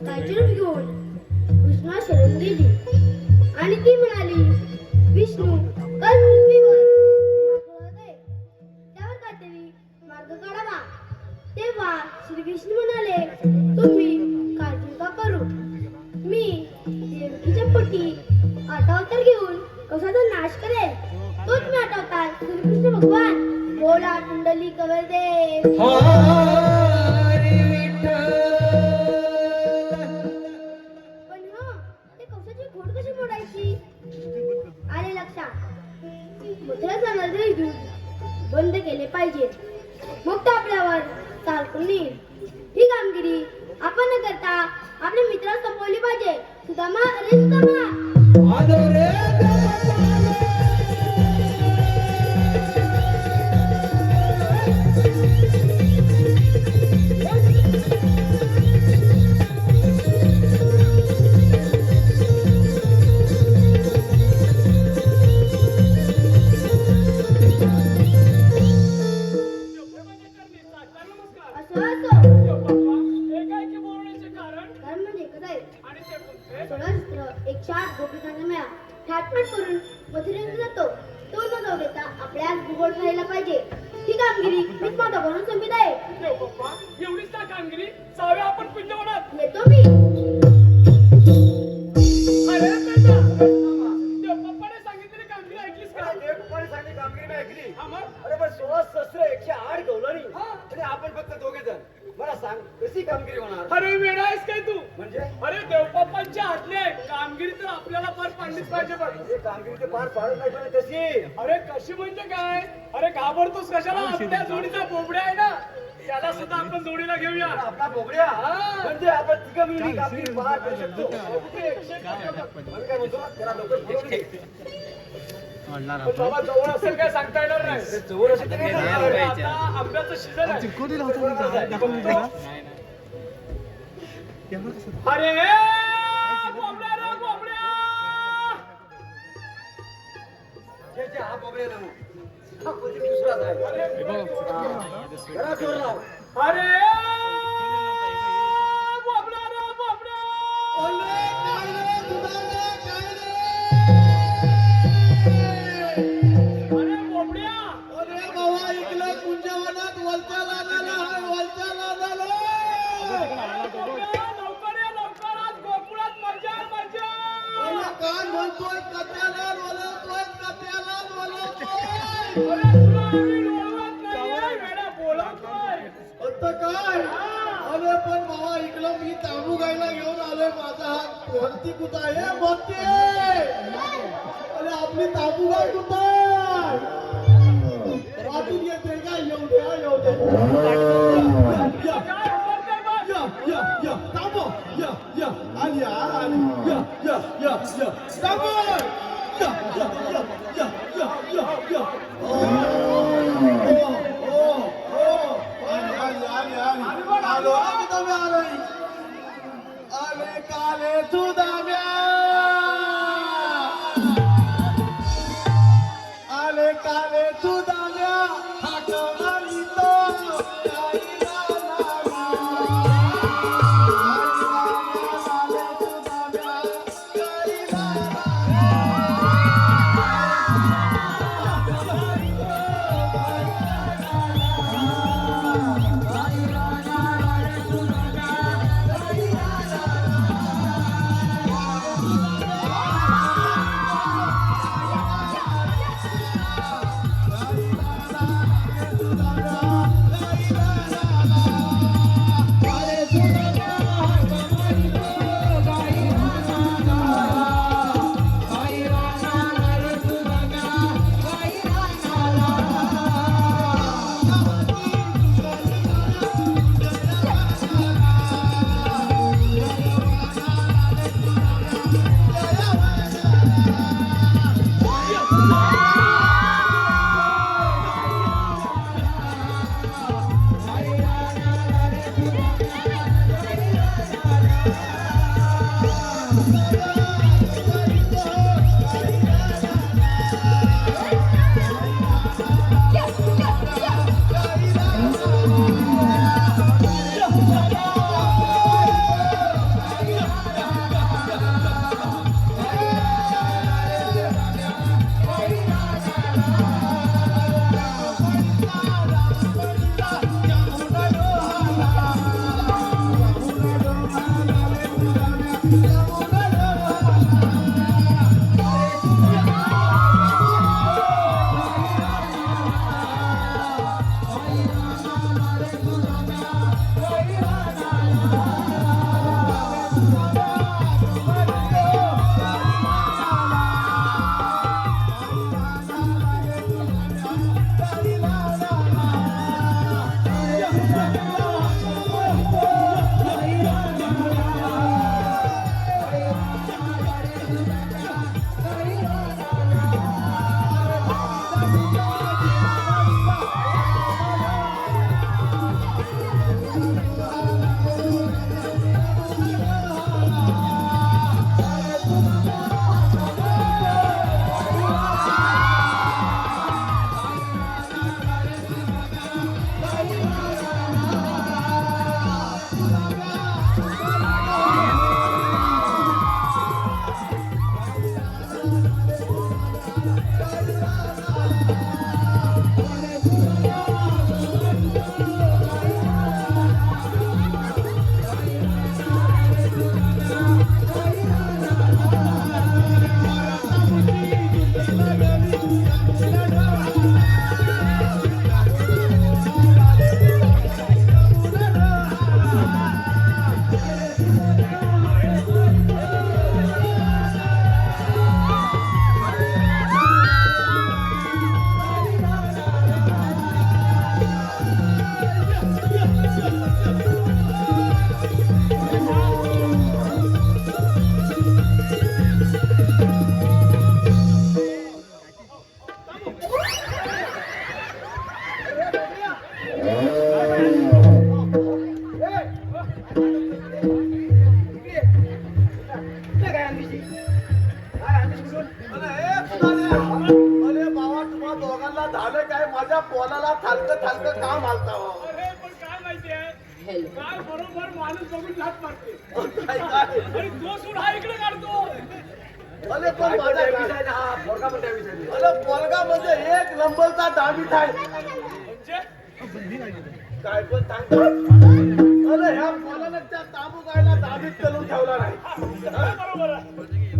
काळजीरूप घेऊन विष्णूला शरण गेली आणि ती म्हणाली, विष्णू काल पृथ्वीवर मार्ग आहे, त्यावर काहीतरी मार्ग काढावा. तेव्हा श्री विष्णू म्हणाले, तुम्ही काळजी नका करू, मी देवकीच्या पोटी 8 अवतार घेऊन कशाचा नाश करेल. तोच मी 8 अवतार श्रीकृष्ण भगवान बोला कुंडली कवरदेव. मथुरा जाणारे दूध बंद केले पाहिजे, मग तो आपल्यावर चालून येईल. ही कामगिरी आपण न करता आपल्या मित्राला संपवली पाहिजे. सुदामा, अरे सुदामा, ठाटमाट करून मथुरेला जातो. तो न जाऊ देता आपल्याला भूगोल राहायला पाहिजे. ही कामगिरी मीच माझा बनवून संपित आहे. एवढीच ना कामगिरी, जाऊया आपण पुण्यवनात. येतो मी. अरे बेटा, देवबाप्पाने सांगितलेली कामगिरी ऐकलीस का? देवबाप्पाने सांगितली कामगिरी नाही ऐकली. हा मग? अरे पण 16 शस्त्र 108 गवलणी आणि आपण फक्त 2 जण. मला सांग कशी कामगिरी होणार? अरे वेडा आहेस काय तू? म्हणजे अरे देवबाप्पांच्या हातले आहे. कामगिरी तर आपल्याला पार पाडलीच पाहिजे बघ. हे कामगिरी ते पार पाडत नाही पण कशी? अरे कशी म्हणजे काय? अरे घाबरतोस कशाला? आपल्या जोडीचा बोबड्या आहे ना, त्याला सुद्धा आपण जोडीला घेऊया. आपला बोबड्या म्हणजे आपण तिघं मिळून कामगिरी पार करू शकतो. कुठे 101 मी काय म्हणतो त्याला लवकर घेऊन ये. पण बाबा जवळ असेल काय सांगता येणार नाही. जवळ असेल तर काय करणार? अरे आता आंब्याचं सीझन आहे. अरे बोबड्या रे बोबड्या. जे हा बोबड्या लावू. हा कोणी दुसराच आहे. जरा जोर लाव. अरे बोबड्या रे बोबड्या. अरे बोबड्या. अरे बाबा इकडे कुंजवनात वलच्या लागायला हाय, वलच्या लागायला. बोबड्या, लवकर ये लवकर, आज गोकुळात मजा मजा. अरे काय म्हणतोय कथ्याला बोलवतोय, कथ्याला बोलवतोय. अरे तुला आम्ही ओळखत नाहीये, वेडा बोलवतोय. आता काय? अरे पण बाबा इकडं मी तांबू गायला घेऊन आलोय. माझा हात कोणती कुठं आहे म्हणते. अरे आपली तांबू गाय कुठं आहे? वाटून येते का? येऊ द्या येऊ द्या. या, काय बोलतोय बघ. या, या, या, थांबव. या, या, आली, आली. या, या, या, या, थांबव. या, या, या, या, या, या, या. ओ, ओ, ओ, आली, आली, आली, आली. आलो, आलो, तुम्ही आलोय. आले काले सुदाम्या. आले काले सुदाम्या. हाक मारितो. पोलाला थालकं थालकं का मारता हो? अरे पण काय माहितीये काय बरोबर माणूस बघून लात मारते काय काय? आणि तो सूड हा इकडे काढतो अरे पण माझा हा पोरगा पण त्या विषयाने अरे पोलगा म्हणजे एक नंबरचा दाबीत आहे. म्हणजे काय पण सांगतो? अरे ह्या पोलानं त्या तांबू गायला दाबीत करून ठेवला नाही. बरोबर आहे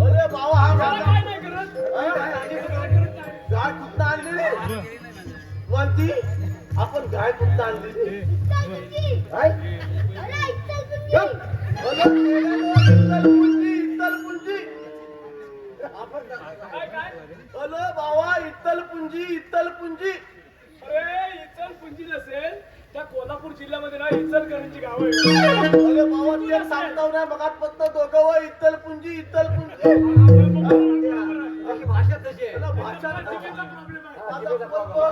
अरे बाबा हा त्याला माझा काय नाही करत काय करत नाही. गाय कुठं आणली रे? कोणती? आपण गाय कुठं आणली रे? काय? अरे इचल पुंजी. इत्तलपुंजी. आपण काय काय अरे बाबा इत्तलपुंजी इत्तलपुंजी. अरे इचलपुंजी नसेल त्या कोल्हापूर जिल्ह्यामध्ये ना इचलकरंजी गाव आहे अरे बाबा ते सांगतो ना मगात फक्त दोघं व इत्तलपुंजी इत्तलपुंजी. अशी भाषा तशी आहे. अरे भाषा जिभेचा प्रॉब्लेम आहे आता पोरगं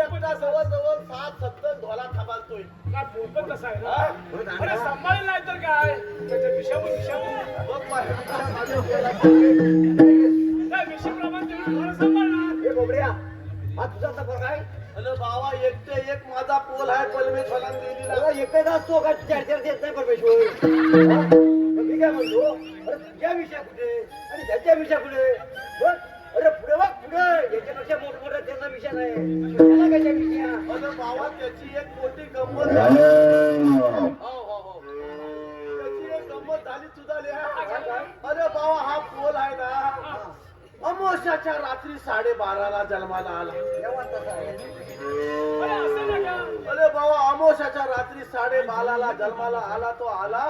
एकटा जवळ 60-70 ढोला थांबालतोय. काय बोलत कसा आहे हा? ना अरे सांभाळेल नाही तर काय त्याच्या विषयावर बघ माझ्या काय विषयाप्रमाणे तेवढं थोडं सांभाळणार हे बोबड्या हा तुझा आता पोरगा आहे. अरे बाबा एकटे एक माझा पोल आहे परमेश्वराने दिलेला. अरे एकच असतो का चार देत नाही परमेश्वर. हा? मग मी काय म्हणतो अरे तुझ्या विषया कुठे आणि त्याच्या विषया कुठे बघ. अरे पुढे बघ पुढे याच्यापेक्षा मोठमोठा त्यांना विषय नाही त्याला कशा विषया. अरे बाबा त्याची एक मोठी गंमत झाली. हो. त्याची एक गंमत झाली तुझा लिहा. अरे बाबा हा पोल आहे ना अमावस्याच्या रात्री 12:30ला जन्माला आला. तेव्हा तसा आहे. अरे असं नका अरे बाबा अमावस्याच्या रात्री 12:30ला जन्माला आला तो आला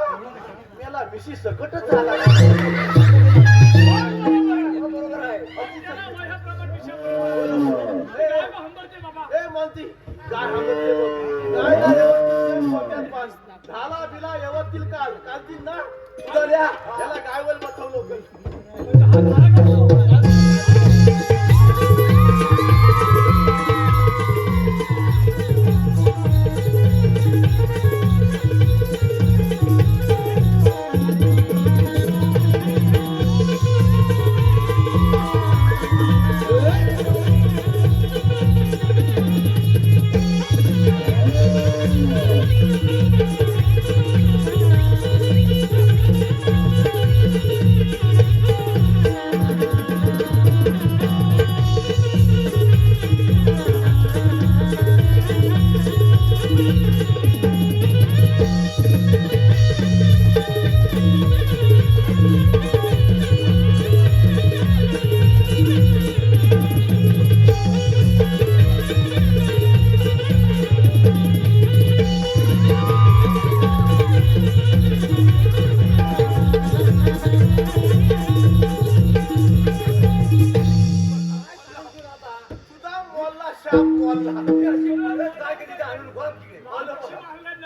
मेला मिशी सकटच आला. बरोबर आहे. त्याला वयाप्रमाणे विषयावर काय हंबरते बाबा ए म्हणती काय हवं काय झालं पास झाला बिला यवतील कालतील ना उद्या याला गायवल बसवलं. तुझा मोल्ला शाप मोल्ला काय कधी ते आणून बघ तिकडे.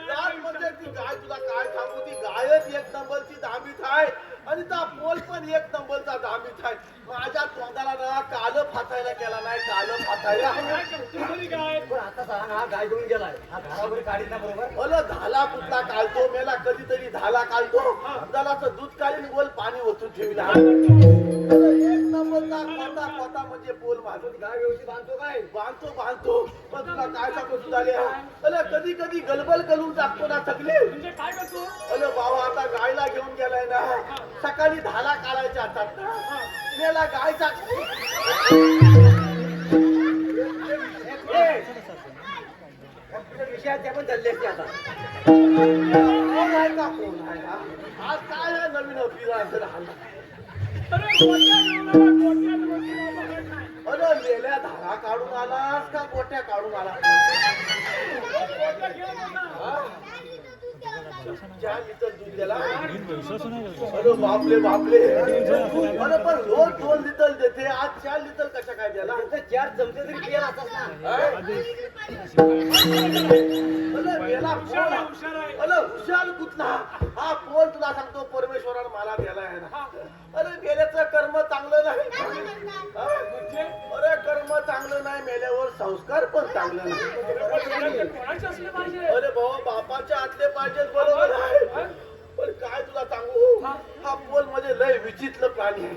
यार म्हणजे ती गाय तुला काय सांगू ती गायच एक नंबरची दांबीत आहे आणि त्या पोल पण एक नंबरचा दांबीत आहे. माझ्या तोंडाला ना काल फासायला केला नाही काल फासायला. काय पण आता सांग हा गाय घेऊन गेलाय हा घरावर काढीत ना बरोबर. अरे झाला कुठला काढतो मेला कधीतरी झाला काढतो जरासं दूध काढीन बोल पाणी ओतून ठेवला. अरे एक नंबरचा कोता म्हणजे पोल माझं गाय व्यवस्थित बांधतो काय बांधतो पण तुला काय सांगतो झाले अरे कधी कधी गलबल करून टाकतो ना थकले. म्हणजे काय करतो अरे बाबा आता गायला घेऊन गेलाय ना सकाळी धाला काढायच्या हातात ना मेला गायचा विषयात त्या पण चालले असते आता. कोण आहे का कोण आहे हा? आज काय आहे नवीन फिरायचं राहिलं. अरे कोणत्या देवाला बघत नाही अरे मेल्या धारा काढून आलास का गोट्या काढून आला कोणत्या घेऊन होता हा? 4 लिटर दूध दिला अरे बापले अरे पण रोज 2 लिटर देते आज 4 लिटर कशा काय द्याला. तर 4 चमचे तरी पियाला असतात ना. अरे मेला हुशार आहे, पोल. हुशार आहे. अरे हुशार कुठला हा पोल तुला सांगतो परमेश्वरानं मला दिला आहे ना. अरे मेल्याचं कर्म चांगलं नाही हा? म्हणजे अरे कर्म चांगलं नाही मेल्यावर संस्कार पण चांगलं नाही. कोणाचे असले पाहिजे अरे भाऊ बापाच्या आतले पाहिजेत बरोबर आहे पण काय तुला सांगू हा पोल म्हणजे लय विचित्र प्राणी आहे.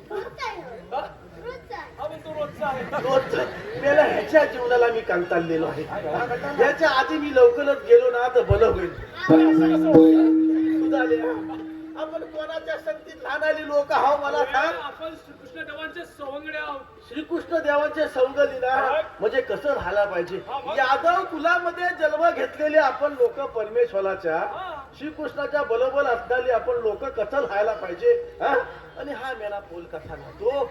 रोजचा आहे. हा? रोजचा आहे हा पण तो रोजचा आहे. रोज मेला ह्याच्या जीवनाला मी कंटाळलेलो आहे. ह्याच्या आधी मी लवकरच गेलो ना तर भलं होईल. अरे असं कसं होईल? सुधाले आपण कोणाच्या संगतीत लहान आली लोक आहो मला सांग. आपण श्रीकृष्ण देवांचे सवंगडे आहोत. श्रीकृष्ण देवांचे संगली ना म्हणजे कसं राहायला पाहिजे. यादव कुलामध्ये जन्म घेतलेले आपण लोक परमेश्वराच्या श्रीकृष्णाच्या बरोबर असणारी आपण लोक कसं राहायला पाहिजे. आणि हा मेला पोल कसा राहतो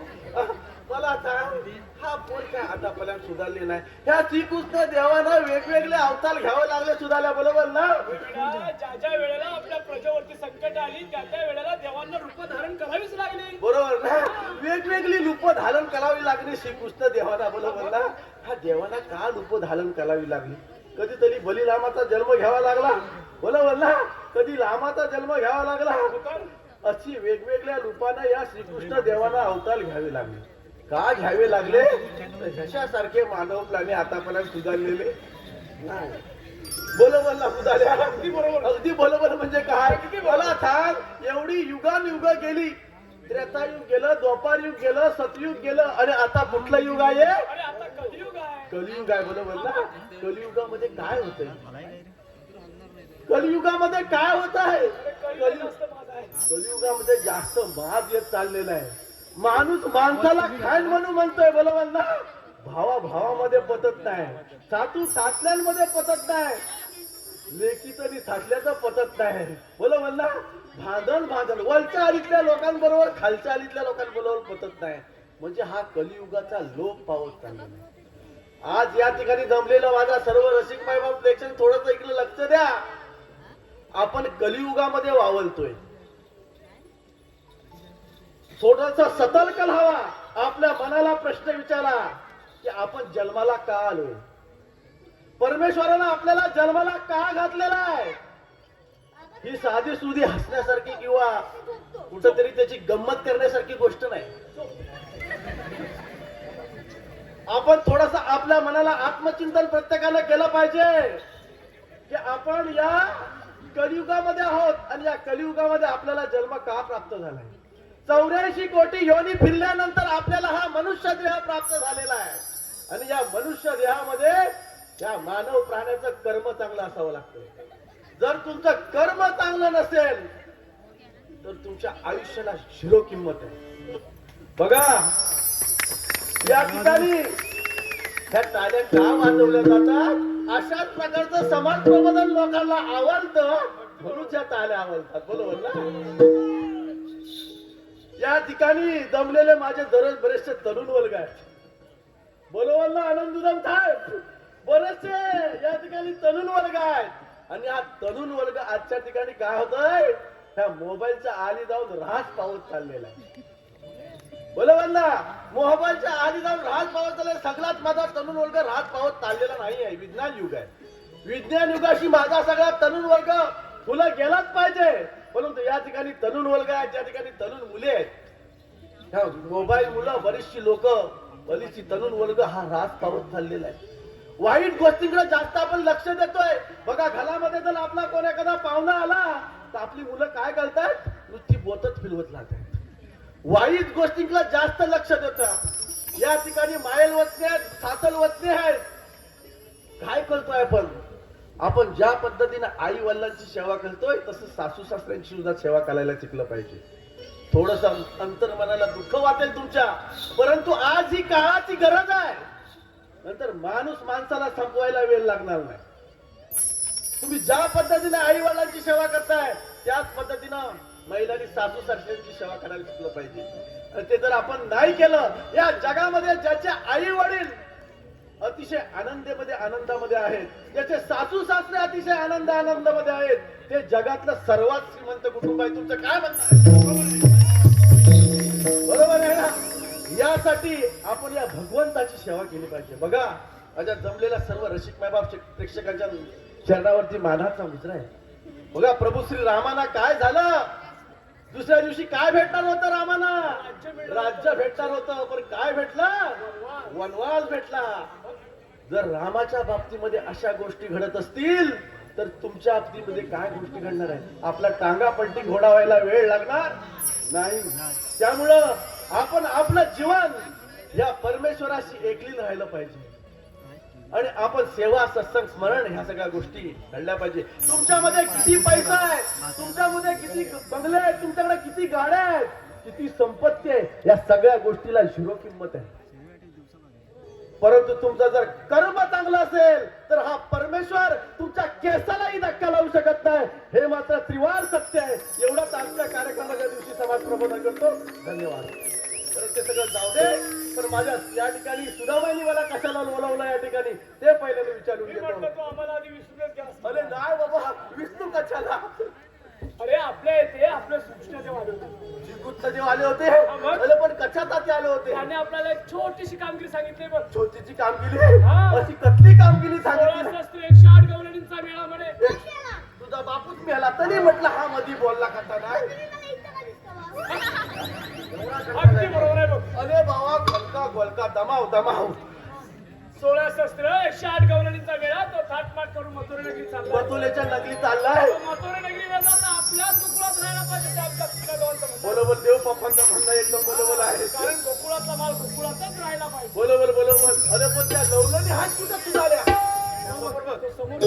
मला सांग. हा पोल काय आतापर्यंत सुधारले नाही. ह्या श्रीकृष्ण देवानं वेगवेगळे अवतार घ्यावे लागले सुधारल्या बरोबर ना. ज्या ज्या वेळेला आपल्या प्रजेवरती संकट आली त्या त्या वेळेला देवांना रूप धारण करावीच लागली. बरोबर ना. वेगवेगळी रूप धारण करावी लागली श्रीकृष्ण देवाला बरोबर ना. हा देवाला का रूप धारण करावी लागली. कधीतरी बलिरामाचा जन्म घ्यावा लागला बरोबर ना. कधी रामाचा जन्म घ्यावा लागला. अशी वेगवेगळ्या रूपाने या श्रीकृष्ण देवाला अवतार घ्यावे लागले. का घ्यावे लागले. जशासारखे मानव प्राणी आतापर्यंत सुधारलेले नाही. बरोबर ना सुधारले. अगदी बरोबर म्हणजे काय. मला सांग एवढी युगानुयुग गेली. त्रेतायुग गेलं, द्वापार युग गेलं, सतयुग गेलं आणि आता कुठलं युग आहे. अरे आता कलियुग आहे. कलियुग आहे बरोबर ना. कलियुगामध्ये काय होतंय. कलियुगामध्ये काय होत आहे. कलियुग जास्त माझा आहे. कलियुगामध्ये जास्त महाग येत चाललेला आहे. माणूस माणसाला खान म्हणून म्हणतोय बरोबर ना. भावामध्ये पटत नाही. सातू सातल्यांमध्ये पटत नाही. लेकी तरी सातल्याचं पटत नाही बरोबर ना. भांडण वरच्या आलीतल्या लोकांबरोबर खालच्या आलीतल्या लोकांबरोबर पटत नाही. म्हणजे हा कलियुगाचा लोप पावत चाललेला आहे. आज या ठिकाणी जमलेलं माझा सर्व रसिक मायबाप प्रेक्षक थोडंसं इकडे लक्ष द्या. आपण कलियुगामध्ये वावलतोय. थोडासा सतर्क व्हावा. आपल्या मनाला प्रश्न विचारा की आपण जन्माला का आलोय. परमेश्वरानं आपल्याला जन्माला का घातलेला आहे. ही साधी सुधी हसण्यासारखी किंवा कुठंतरी त्याची गंमत करण्यासारखी गोष्ट नाही. आपण थोडासा आपल्या मनाला आत्मचिंतन प्रत्येकानं केलं पाहिजे की आपण या कलियुगामध्ये आहोत आणि या कलियुगामध्ये आपल्याला जन्म का प्राप्त झालाय. 84 कोटी योनी फिरल्यानंतर आपल्याला हा मनुष्य देह प्राप्त झालेला आहे. आणि या मनुष्य देहामध्ये या मानव प्राण्याचं कर्म चांगलं असावं लागतं. जर तुमचं कर्म चांगलं नसेल तर तुमच्या आयुष्याला झिरो किंमत आहे. बघा या ठिकाणी ह्या टाळ्या का वाजवल्या जातात. अशाच प्रकारचं समाज प्रबोधन लोकांना आवडतं म्हणून त्या टाळ्या आवडतात बरोबर ना. या ठिकाणी जमलेले माझे दररोज बरेचसे तरुण वर्ग आहेत बरोबर ना. आनंदुदम साहेब बरेचसे या ठिकाणी तरुण वर्ग आहेत. आणि हा तरुण वर्ग आजच्या ठिकाणी काय होतोय. ह्या मोबाईलच्या आली जाऊन रास पावत चाललेला आहे बरोबर ना. मोबाईलच्या आली जाऊन रास पावत चाललेला. सगळ्यात माझा तरुण वर्ग रास पावत चाललेला नाही आहे. विज्ञान युग आहे. विज्ञान युगाशी माझा सगळा तरुण वर्ग फुलं गेलाच पाहिजे. परंतु या ठिकाणी तरुण वर्ग आहेत. ज्या ठिकाणी तरुण मुले आहेत. ह्या मोबाईल मुलं बरीचशी लोक बरीचशी तरुण वर्ग हा रास पावत चाललेला आहे. वाईट गोष्टींकडे जास्त आपण लक्ष देतोय. बघा घरामध्ये जर आपला कोण एखादा पाहुणा आला तर आपली मुलं काय करतात. नुसती बोटच फिरवत राहतात. वाईट गोष्टींकडे जास्त लक्ष देतात. या ठिकाणी मायल वचने आहेत, सातल वचने आहेत. काय करतोय आपण ज्या पद्धतीने आई वडिलांची सेवा करतोय तसं सासू सासऱ्यांची सुद्धा सेवा करायला शिकलं पाहिजे. थोडस अंतर मनाला दुःख वाटेल तुमच्या. परंतु आज ही काळाची गरज आहे. नंतर माणूस माणसाला संपवायला वेळ लागणार नाही. तुम्ही ज्या पद्धतीने आई वडिलांची सेवा करताय त्याच पद्धतीनं महिलांनी सासू सासऱ्यांची सेवा करायला शिकलं पाहिजे. आणि ते जर आपण नाही केलं या जगामध्ये ज्याचे आई वडील अतिशय आनंदामध्ये आहेत, ज्याचे सासू सासरे अतिशय आनंदामध्ये आहेत, ते जगातलं सर्वात श्रीमंत कुटुंब आहे. तुमचं काय म्हणणं बरोबर आहे ना. यासाठी आपण या भगवंताची सेवा केली पाहिजे. बघा माझ्या जमलेल्या सर्व रसिक मायबाप प्रेक्षकांच्या चरणावरती मानाचा मुजरा आहे. बघा प्रभू श्री रामाना काय झालं. दुसऱ्या दिवशी काय भेटणार होतं रामाना. राज्य भेटणार होतं. पण काय भेटलं. वनवास भेटला. जर रामाच्या बाबतीमध्ये अशा गोष्टी घडत असतील तर तुमच्या बाबतीमध्ये काय गोष्टी घडणार आहे. आपला टांगा पलटी घोडावायला वेळ लागणार नाही. त्यामुळं आपण आपलं जीवन या परमेश्वराशी एकलीन राहिलं पाहिजे आणि आपण सेवा सत्संग स्मरण ह्या सगळ्या गोष्टी घडल्या पाहिजे. तुमच्यामध्ये किती पैसा आहे, तुमच्यामध्ये किती बंगले आहेत, तुमच्याकडे किती गाड्या आहेत, किती संपत्ती आहे, या सगळ्या गोष्टीला झिरो किंमत आहे. परंतु तुमचं जर कर्म चांगलं असेल तर हा परमेश्वर तुमच्या केसालाही धक्का लावू शकत नाही. हे मात्र त्रिवार सत्य आहे. एवढाच आजच्या कार्यक्रमाच्या दिवशी समाज प्रबोधन करतो. धन्यवाद. तर ते सगळं जाऊ दे, पण माझ्या या ठिकाणी सुधाबाईंनी मला कशाला बोलावलं या ठिकाणी ते पहिल्यांदा विचारून मी म्हटलं घेतो. तू आम्हाला आधी विष्णूच घ्या. अरे नाही बाबा, विष्णू कशाला? अरे आपल्या इथे आपले सूक्ष्म आले होते. जिगुत्सदेव आले होते. मग? अरे पण कशासाठी आले होते? त्याने आपल्याला एक छोटीशी कामगिरी सांगितली बघ. छोटीची कामगिरी, हा. अशी कसली कामगिरी सांगितली? 108 गवळणींचा मेळा म्हणे. तुझा बापूच मिळाला तरी म्हटलं हा मधी बोलला कसा नाही. अगदी बरोबर आहे बघ. अरे बाबा, खलका गोलका दमाव दमाव. 16 शस्त्र 108 गवळणींचा मेळा तो थाटमाट करून मथुरा नगरी चालला. बतुलेच्या नगरी चाललाय. तो मथुरा नगरी जाताना आपल्याच गोकुळात राहायला पाहिजे ते आमच्या पिकाजवळचं म्हणणं. बरोबर, देव पप्पांचं म्हणणं एकदम बरोबर आहे. कारण गोकुळातला माल गोकुळातच राहायला पाहिजे. बरोबर बरोबर. अरे पण त्या लवलाने हात कुठं तुझाल्या? तो समोर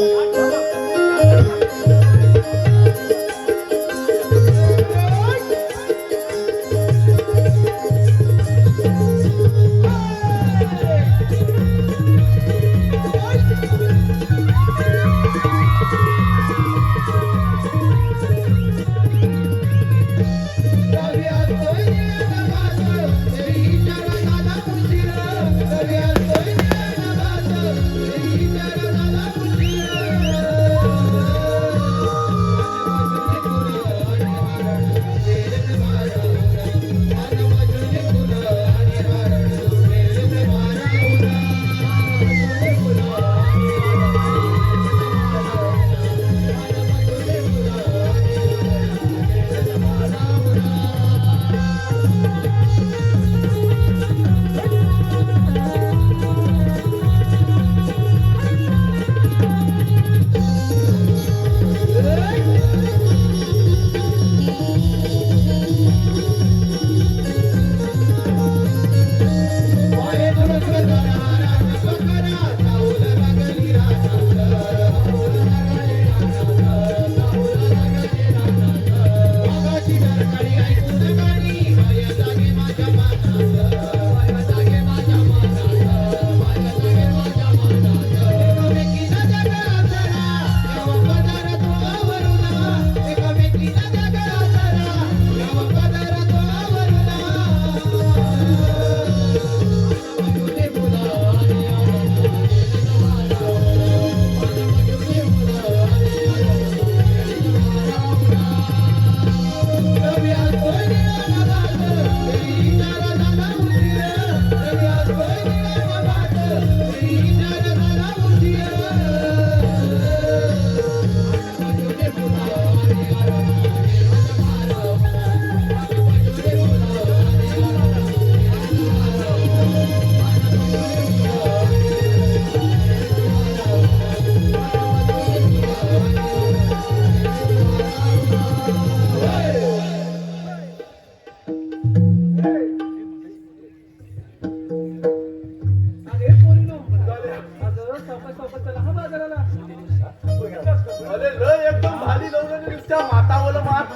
अरे लय एकदम भारी लवलं नुसत्या मातावलं मात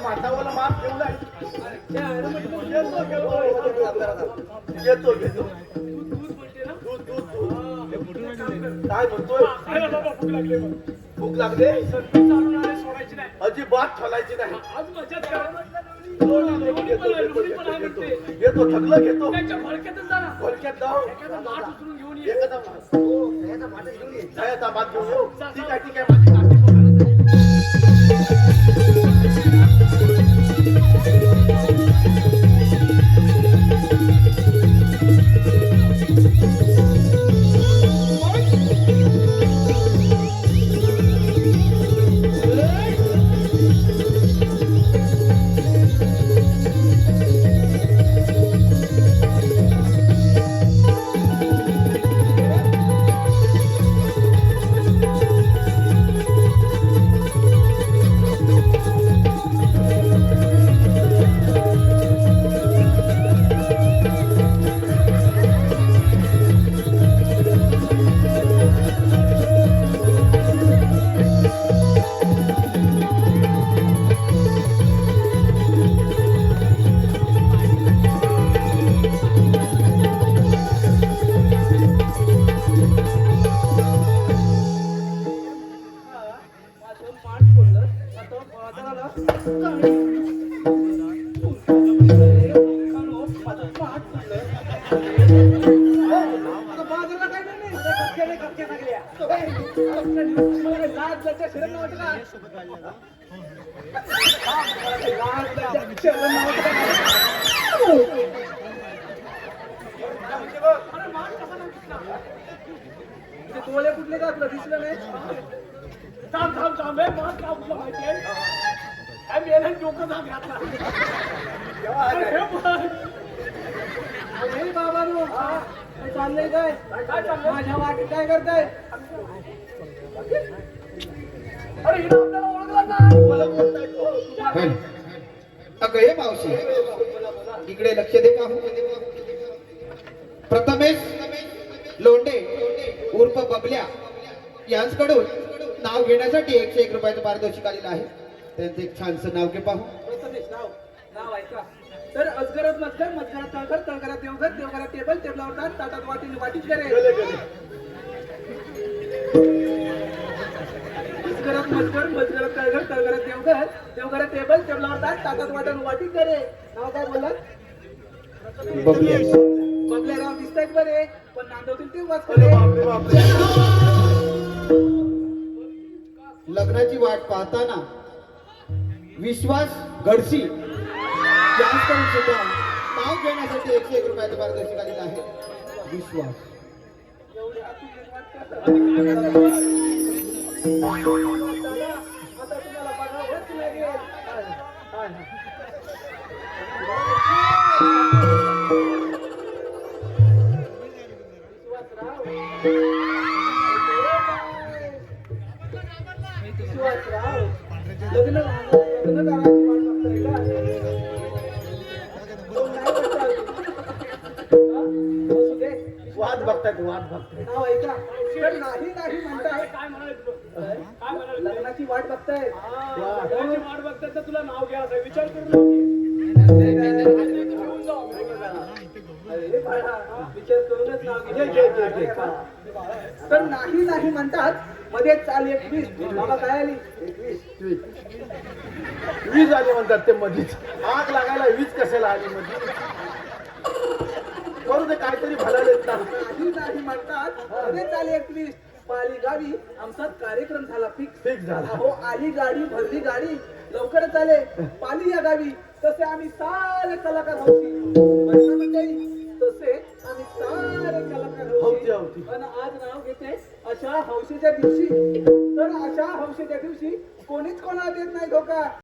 घेऊन येतो काय म्हणतोय? भूक लागले? अजिबात ठलायची नाही. घेतो थकलं घेतो भडक्यात जाऊ एखादा भात घेऊन येऊ. ठीक आहे माझी काठी आता बाजारला काय नाही कपचे लागल्या लाज लज्जा शरम नव्हतं का लाज लज्जा शरम नव्हतं का अरे मान कसा नाही दिसला? ते डोळे कुठले का तुला दिसलं नाही थांब थांब थांब हे मान का तुला माहिती आहे काय मेला डोकं जाम घातला अरे हे बघ. अरे बाबांनो काय चाललंय काय काय चाललंय माझ्या वाटेत काय करताय अरे हिला आपल्याला ओळखलं नाही मला बोलताय तो. अगं हे मावशी इकडे लक्ष दे पाहू प्रथमेश लोंढे उर्फ बबल्या यांच्याकडून नाव घेण्यासाठी 101 रुपयाचं पारितोषिक आलेलं आहे त्यांचं एक छानसं नाव घे पाहू प्रथमेश नाव नाव ऐका तर अजगरात मजगर मजगरात तळघर तळघरात देवघर देवघरात टेबल टेबलावर ताट ताटात वाटीने वाटीच करे अजगरात मजगर मजगरात तळघर तळघरात देवघर देवघरात टेबल टेबलावर ताट ताटात वाटाने वाटीच करे नाव काय बोललात बबल्या बबल्या राव दिसतायत बरे पण नांदवतील ते वाच अरे बापरे बापरे लग्नाची वाट पाहताना विश्वास घडसी यांच्याकडून सुद्धा नाव घेण्यासाठी 101 रुपयाचं पारितोषिक आलेलं आहे विश्वास एवढे आतून आता तुम्हाला बघावंच लागेल विश्वासराव लग्न लग्नकाराची वाट बघताय का तो नाही वाटतं असू दे वाद बघतायत वाद बघतायत नाव ऐका तर नाही नाही म्हणताय काय म्हणाल लग्नाची वाट बघताय लग्नाची वाट बघताय तर तुला नाव घ्यायचं विचार करू अरे बाळा, विचार करूनच नाव घे. तर नाही नाही म्हणतात मध्ये चाल 21 बाबा काय आली 21 वीज आली म्हणतात ते मधीच आग लागायला वीज कशाला आली मधी करू ते काहीतरी भलालेत ना नाही नाही म्हणतात मध्ये चाल 21 पाली गावी आमचा कार्यक्रम झाला फिक्स फिक्स झाला हो आली गाडी भरली गाडी लवकरच आले पाली या गावी तसे आम्ही सारे कलाकार होती म्हणता मंडळी तसे आम्ही सारे कलाकार होती, होती होती. पण आज नाव घेते अशा हौशीच्या दिवशी तर अशा हौशीच्या दिवशी कोणीच कोणाला देत नाही धोका